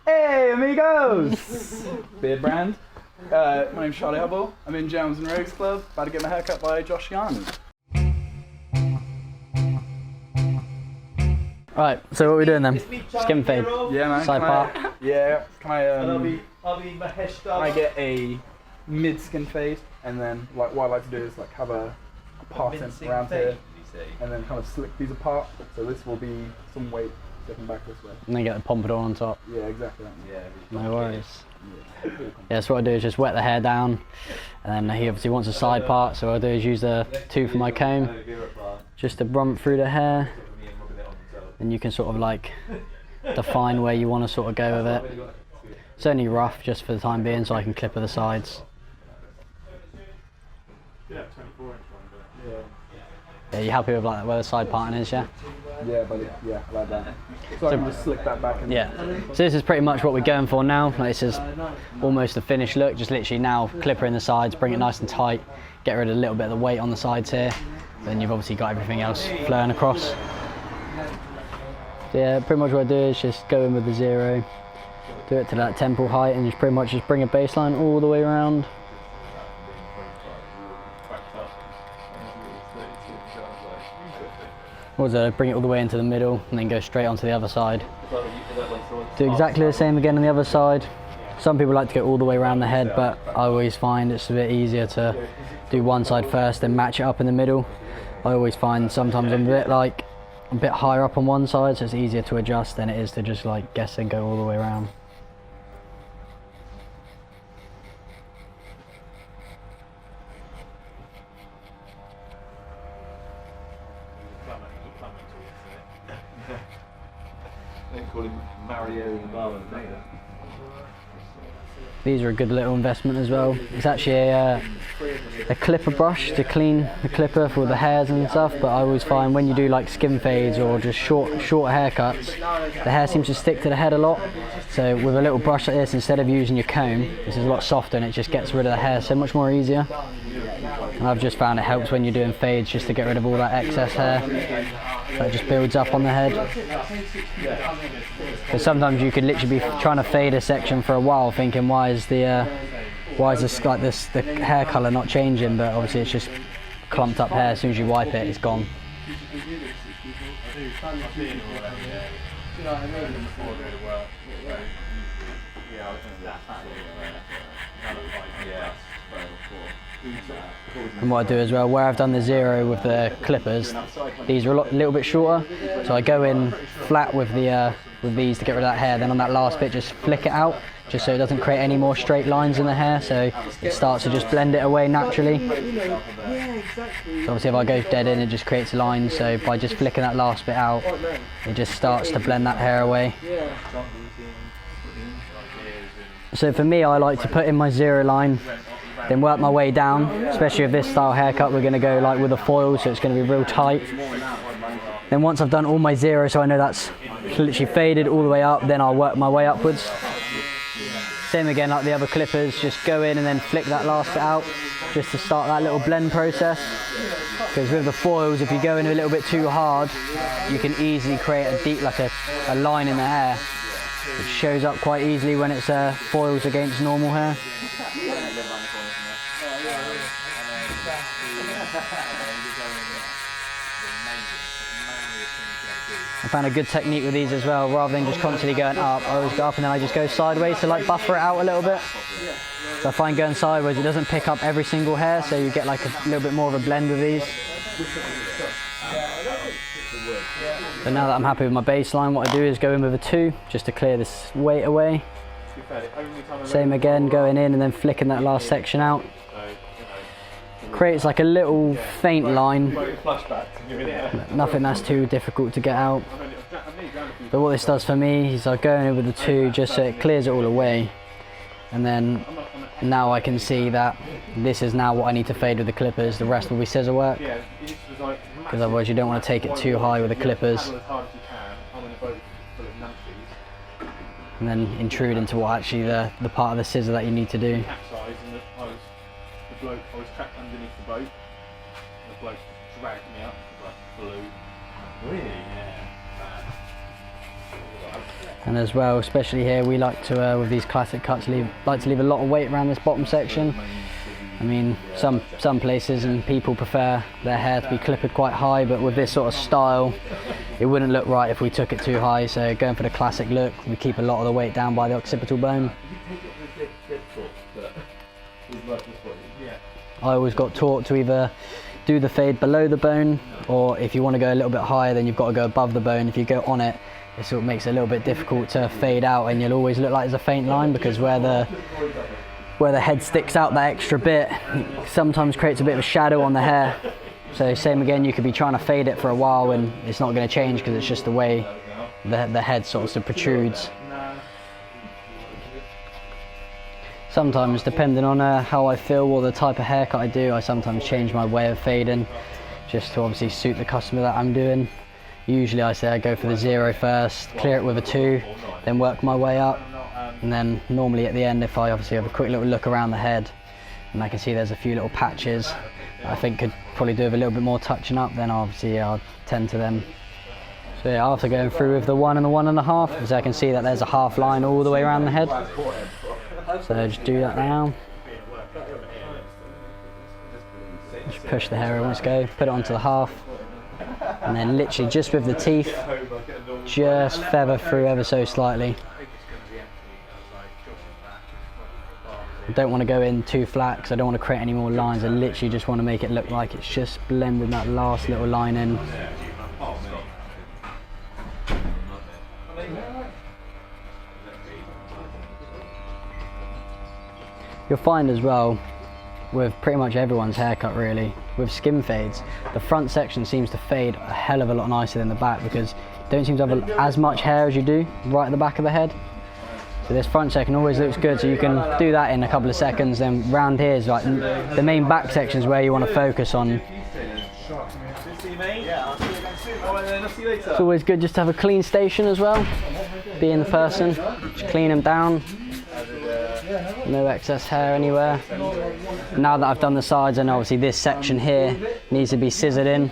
Hey amigos! Beardbrand. My name's Charlie Hubble. I'm in Gems and Rouges Club, about to get my hair cut by Josh Young. Right, so what are we doing then? Skinfade. Yeah man. Side part. Yeah. Can I get a mid skin fade, and then like what I like to do is like have a parting around here, and then kind of slick these apart. So this will be some weight sticking back this way. And then get the pompadour on top. Yeah, exactly. Yeah. No worries. Yeah, so what I do is just wet the hair down, and then he obviously wants a side part, so what I do is use the tooth for my comb just to run through the hair, and you can sort of like define where you want to sort of go with it. It's only rough just for the time being, so I can clip at the sides. Yeah, you happy with like where the side parting is, yeah? Yeah, buddy. Yeah, I like that. So I can just slick that back. Yeah. So this is pretty much what we're going for now. Like, this is almost the finished look. Just literally now clipper in the sides, bring it nice and tight, get rid of a little bit of the weight on the sides here. Then you've obviously got everything else flowing across. So yeah, pretty much what I do is just go in with the zero, do it to that temple height, and just pretty much just bring a baseline all the way around. Also bring it all the way into the middle and then go straight onto the other side. Do exactly the same again on the other side. Some people like to go all the way around the head, but I always find it's a bit easier to do one side first then match it up in the middle. I always find sometimes I'm a bit higher up on one side, so it's easier to adjust than it is to just like guess and go all the way around. They call him Mario the Barbers. These are a good little investment as well. It's actually a clipper brush to clean the clipper for the hairs and stuff, but I always find when you do like skin fades or just short haircuts, the hair seems to stick to the head a lot. So with a little brush like this, instead of using your comb, this is a lot softer and it just gets rid of the hair so much more easier. And I've just found it helps when you're doing fades just to get rid of all that excess hair that just builds up on the head. Because sometimes you could literally be trying to fade a section for a while thinking why is the hair colour not changing, but obviously it's just clumped up hair. As soon as you wipe it, it's gone. And what I do as well, where I've done the zero with the clippers, these are a little bit shorter, so I go in flat with these to get rid of that hair, then on that last bit just flick it out, just so it doesn't create any more straight lines in the hair, so it starts to just blend it away naturally. So obviously if I go dead in, it just creates lines, so by just flicking that last bit out, it just starts to blend that hair away. So for me, I like to put in my zero line, then work my way down, especially with this style haircut. We're going to go like with a foil, so it's going to be real tight. Then once I've done all my zero, so I know that's literally faded all the way up, then I'll work my way upwards. Same again like the other clippers, just go in and then flick that last bit out, just to start that little blend process. Because with the foils, if you go in a little bit too hard, you can easily create a deep, like a line in the hair. It shows up quite easily when it's foils against normal hair. I found a good technique with these as well. Rather than just constantly going up, I always go up and then I just go sideways to like buffer it out a little bit. So I find going sideways, it doesn't pick up every single hair, so you get like a little bit more of a blend with these. So now that I'm happy with my baseline, what I do is go in with a 2 just to clear this weight away. Same again, going in and then flicking that last section out. Creates like a little faint line, nothing that's too difficult to get out. But what this does for me is I go in with the 2 just so it clears it all away, and then now I can see that this is now what I need to fade with the clippers. The rest will be scissor work, because otherwise you don't want to take it too high with the clippers and then intrude into what actually the part of the scissor that you need to do. I was trapped underneath the boat, and the bloke dragged me up, like blue. Really? Yeah. And as well, especially here, we like to, with these classic cuts, like to leave a lot of weight around this bottom section. I mean, some places and people prefer their hair to be clippered quite high, but with this sort of style, it wouldn't look right if we took it too high. So going for the classic look, we keep a lot of the weight down by the occipital bone. I always got taught to either do the fade below the bone, or if you want to go a little bit higher, then you've got to go above the bone. If you go on it, it sort of makes it a little bit difficult to fade out, and you'll always look like there's a faint line, because where the head sticks out that extra bit, it sometimes creates a bit of a shadow on the hair. So same again, you could be trying to fade it for a while and it's not going to change because it's just the way the head sort of protrudes. Sometimes, depending on how I feel or the type of haircut I do, I sometimes change my way of fading just to obviously suit the customer that I'm doing. Usually I say I go for the 0 first, clear it with a 2, then work my way up. And then normally at the end, if I obviously have a quick little look around the head and I can see there's a few little patches that I think could probably do with a little bit more touching up, then obviously I'll tend to them. So yeah, after going through with the 1 and the 1.5, because I can see that there's a half line all the way around the head. So just do that now. Just push the hair in, let's go, put it onto the half. And then literally just with the teeth, just feather through ever so slightly. I don't want to go in too flat because I don't want to create any more lines. I literally just want to make it look like it's just blending that last little line in. You'll find as well, with pretty much everyone's haircut really, with skin fades, the front section seems to fade a hell of a lot nicer than the back, because you don't seem to have as much hair as you do right at the back of the head. So this front section always looks good, so you can do that in a couple of seconds. Then round here is like the main back section is where you want to focus on. It's always good just to have a clean station as well, being the person, just clean them down. No excess hair anywhere. Now that I've done the sides, and obviously this section here needs to be scissored in.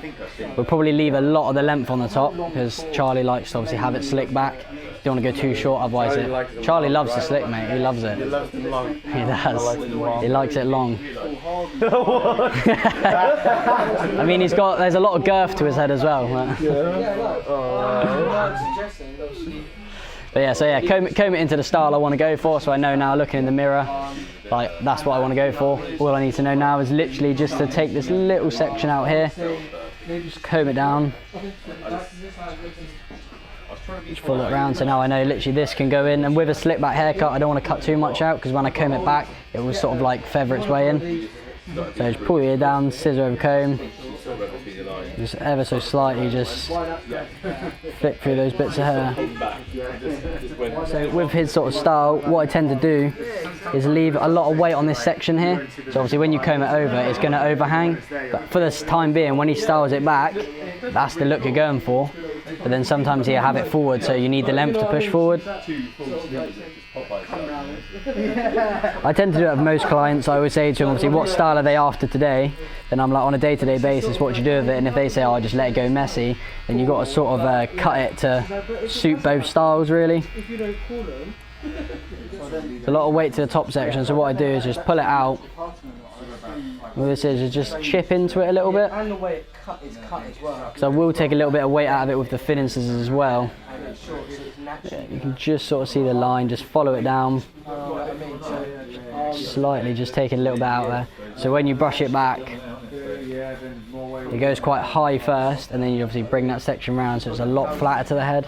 We'll probably leave a lot of the length on the top because Charlie likes to obviously have it slicked back. Don't want to go too short, otherwise Charlie loves the slick, mate. He loves it. He does. He likes it long. I mean, there's a lot of girth to his head as well. But yeah, so yeah, comb it into the style I want to go for, so I know now looking in the mirror, like that's what I want to go for. All I need to know now is literally just to take this little section out here, just comb it down, just pull it around, so now I know literally this can go in. And with a slick back haircut, I don't want to cut too much out because when I comb it back, it will sort of like feather its way in. So just pull your ear down, scissor over comb, just ever so slightly, just flick through those bits of hair. So with his sort of style, what I tend to do is leave a lot of weight on this section here. So obviously when you comb it over, it's going to overhang. But for this time being, when he styles it back, that's the look you're going for. But then sometimes you have it forward, so you need the length to push forward. I tend to do it with most clients. I always say to them, obviously, what style are they after today? Then I'm like, on a day-to-day basis, what do you do with it? And if they say, oh, just let it go messy, then you've got to sort of cut it to suit both styles, really. There's a lot of weight to the top section, so what I do is just pull it out. With this is just chip into it a little bit. And the way it's cut as well. Because I will take a little bit of weight out of it with the thinning scissors as well. Yeah, you can just sort of see the line, just follow it down. Slightly, just taking a little bit out there. So when you brush it back, it goes quite high first, and then you obviously bring that section round so it's a lot flatter to the head.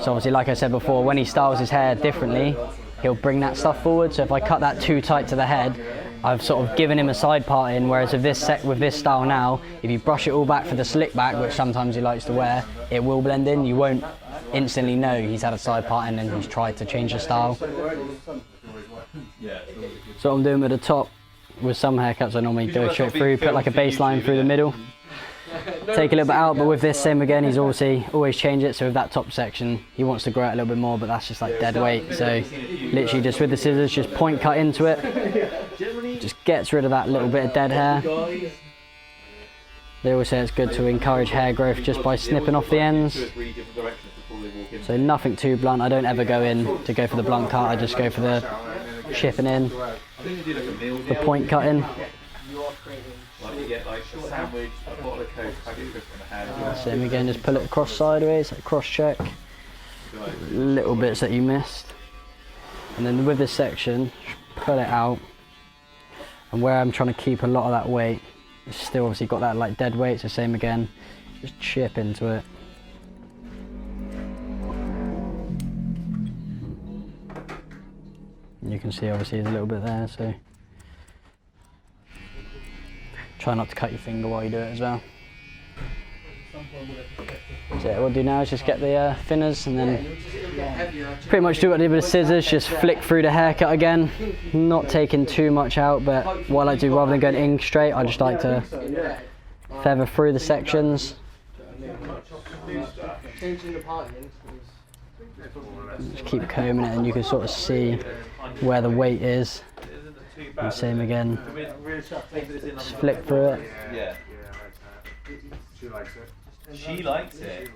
So obviously, like I said before, when he styles his hair differently, he'll bring that stuff forward. So if I cut that too tight to the head, I've sort of given him a side part in, whereas with this style now, if you brush it all back for the slick back, which sometimes he likes to wear, it will blend in. You won't instantly know he's had a side part in and he's tried to change the style. So I'm doing with the top. With some haircuts I normally go straight through, put like a baseline through the middle, take a little bit out, but with this same again, he's always change it. So with that top section, he wants to grow it a little bit more, but that's just like dead weight. So literally just with the scissors, just point cut into it, just gets rid of that little bit of dead hair. They always say it's good to encourage hair growth just by snipping off the ends. So nothing too blunt. I don't ever go in to go for the blunt cut. I just go for the chipping in, the point cutting. Same again, just pull it across sideways, like cross check. Little bits that you missed. And then with this section, pull it out. And where I'm trying to keep a lot of that weight, it's still obviously got that like dead weight, so same again, just chip into it. And you can see obviously there's a little bit there, so try not to cut your finger while you do it as well. So what we'll do now is just get the thinners and then pretty much do what I did with the scissors, just flick through the haircut again, not taking too much out, but what I do rather than going in straight, I just like to feather through the sections. Just keep combing it and you can sort of see where the weight is. And same again, just flick through it. Yeah. She likes it. She likes it.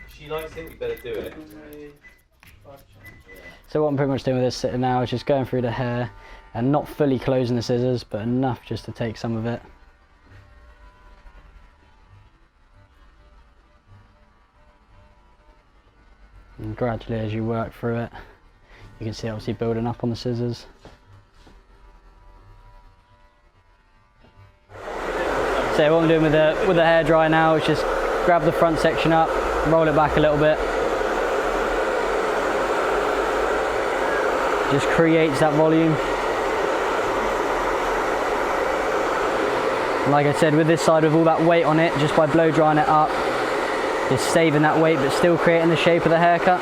She likes it, we better do it. So what I'm pretty much doing with this sitter now is just going through the hair and not fully closing the scissors, but enough just to take some of it. And gradually as you work through it, you can see obviously building up on the scissors. So what I'm doing with the hair dryer now is just grab the front section up, roll it back a little bit. Just creates that volume. And like I said, with this side with all that weight on it, just by blow drying it up, just saving that weight but still creating the shape of the haircut.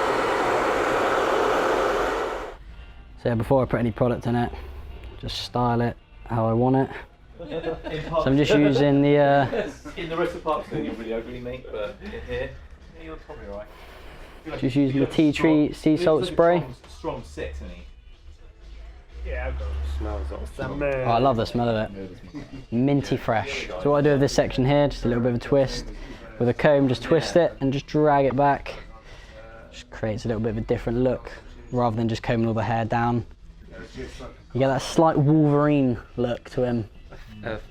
So before I put any product in it, just style it how I want it. So I'm just using the... in the rest of the park's going, you're really ugly, mate, but in here, you're probably alright. Just using the tea tree sea salt spray. Strong six, isn't he? Yeah, I've got smells awesome. Oh, I love the smell of it. Minty fresh. So what I do with this section here, just a little bit of a twist. With a comb, just twist it and just drag it back. Just creates a little bit of a different look, rather than just combing all the hair down. You get that slight Wolverine look to him.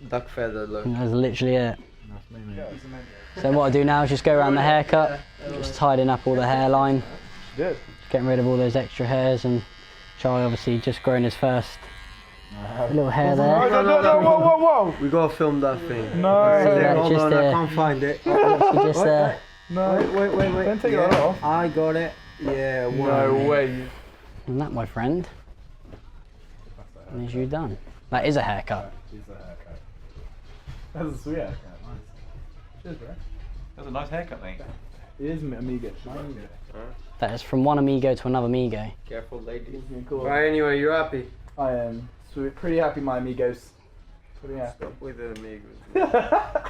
Duck feather look. That's literally it. So what I do now is just go around the haircut, just tidying up all the hairline, getting rid of all those extra hairs, and Charlie obviously just growing his first little hair there. Whoa. We gotta film that thing. No. Hold on, I can't find it. Just No. Wait. Don't take that off. I got it. Yeah, No way. And that, my friend, is you done. That is a haircut. That's a sweet haircut. Nice. Cheers, bro. That's a nice haircut, mate. It is amigo. That is from one amigo to another amigo. Careful, lady. Cool. Right, anyway, you're happy? I am pretty happy, my amigos. Pretty happy. Stop with the amigos.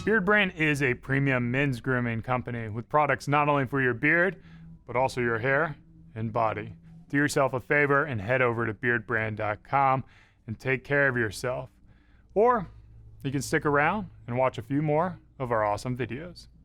Beardbrand is a premium men's grooming company with products not only for your beard, but also your hair and body. Do yourself a favor and head over to beardbrand.com and take care of yourself. Or you can stick around and watch a few more of our awesome videos.